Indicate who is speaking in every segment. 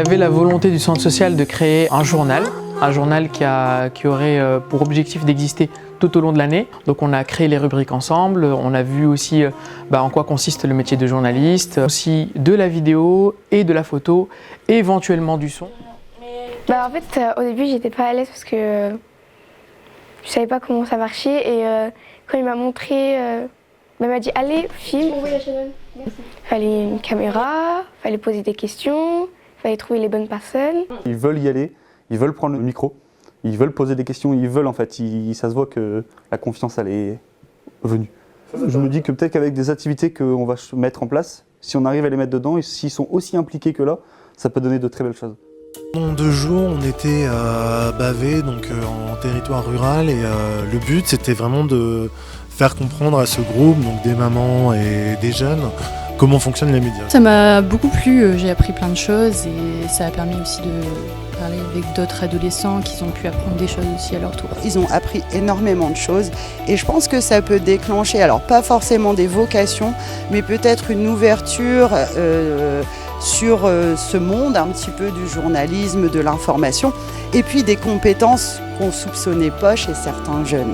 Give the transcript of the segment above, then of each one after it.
Speaker 1: avait la volonté du centre social de créer un journal qui aurait pour objectif d'exister tout au long de l'année. Donc on a créé les rubriques ensemble, on a vu aussi en quoi consiste le métier de journaliste, aussi de la vidéo et de la photo, et éventuellement du son.
Speaker 2: En fait, au début, j'étais pas à l'aise parce que je savais pas comment ça marchait et quand il m'a montré, il m'a dit allez, filme. Il fallait une caméra, il fallait poser des questions, il fallait trouver les bonnes personnes.
Speaker 3: Ils veulent y aller, ils veulent prendre le micro, ils veulent poser des questions, ils veulent en fait, ça se voit que la confiance elle est venue. Je me dis que peut-être qu'avec des activités qu'on va mettre en place, si on arrive à les mettre dedans et s'ils sont aussi impliqués que là, ça peut donner de très belles choses.
Speaker 4: Pendant 2 jours, on était à Bavay, donc en territoire rural, et le but c'était vraiment de faire comprendre à ce groupe, donc des mamans et des jeunes, comment fonctionnent les médias.
Speaker 5: Ça m'a beaucoup plu, j'ai appris plein de choses et ça a permis aussi de parler avec d'autres adolescents qui ont pu apprendre des choses aussi à leur tour.
Speaker 6: Ils ont appris énormément de choses et je pense que ça peut déclencher, alors pas forcément des vocations, mais peut-être une ouverture sur ce monde un petit peu du journalisme, de l'information, et puis des compétences qu'on soupçonnait pas chez certains jeunes.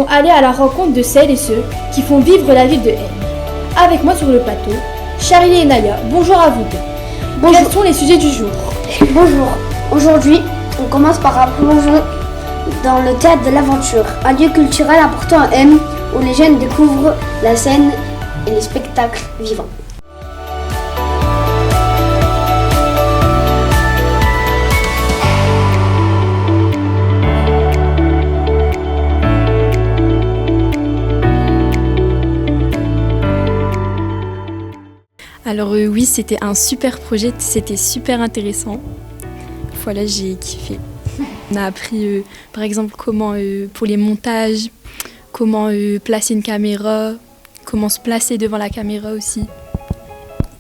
Speaker 7: Aller à la rencontre de celles et ceux qui font vivre la ville de N. Avec moi sur le plateau, Charlie et Naya, bonjour à vous deux. Bonjour. Quels sont les sujets du jour?
Speaker 8: Bonjour. Aujourd'hui, on commence par un plongeon dans le théâtre de l'aventure, un lieu culturel important à M où les jeunes découvrent la scène et les spectacles vivants.
Speaker 5: Alors oui, c'était un super projet, c'était super intéressant. Voilà, j'ai kiffé. On a appris par exemple comment pour les montages, comment placer une caméra, comment se placer devant la caméra aussi.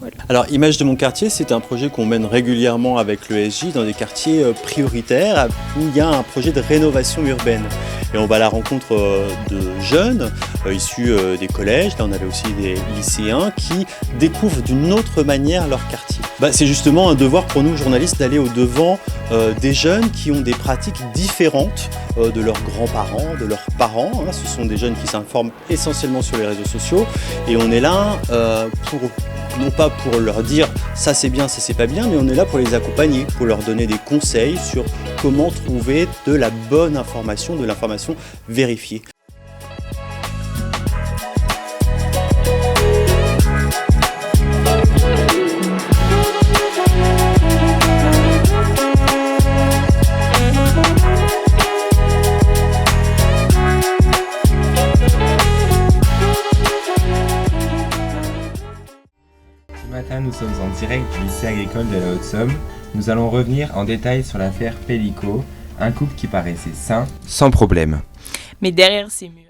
Speaker 5: Voilà.
Speaker 9: Alors Image de mon quartier, c'est un projet qu'on mène régulièrement avec l'ESJ dans des quartiers prioritaires où il y a un projet de rénovation urbaine. Et on va à la rencontre de jeunes issus des collèges, là on avait aussi des lycéens qui découvrent d'une autre manière leur quartier. C'est justement un devoir pour nous journalistes d'aller au-devant des jeunes qui ont des pratiques différentes de leurs grands-parents, de leurs parents. Ce sont des jeunes qui s'informent essentiellement sur les réseaux sociaux et on est là non pas pour leur dire ça c'est bien, ça c'est pas bien, mais on est là pour les accompagner, pour leur donner des conseils sur comment trouver de la bonne information, de l'information vérifiée.
Speaker 10: Ce matin, nous sommes en direct du lycée agricole de la Haute-Somme. Nous allons revenir en détail sur l'affaire Pellico, un couple qui paraissait sain, sans problème.
Speaker 11: Mais derrière ces murs.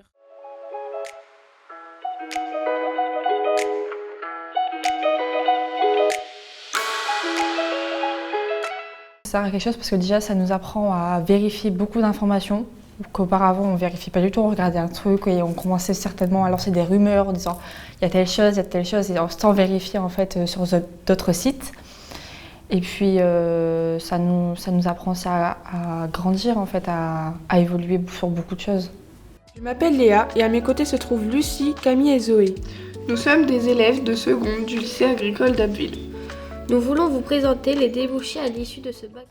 Speaker 12: Ça sert à quelque chose parce que déjà ça nous apprend à vérifier beaucoup d'informations qu'auparavant on ne vérifiait pas du tout, on regardait un truc et on commençait certainement à lancer des rumeurs en disant il y a telle chose, et sans vérifier en fait sur d'autres sites. Et puis ça nous apprend aussi à grandir en fait, à évoluer sur beaucoup de choses.
Speaker 13: Je m'appelle Léa et à mes côtés se trouvent Lucie, Camille et Zoé. Nous sommes des élèves de seconde du lycée agricole d'Abbeville.
Speaker 8: Nous voulons vous présenter les débouchés à l'issue de ce bac.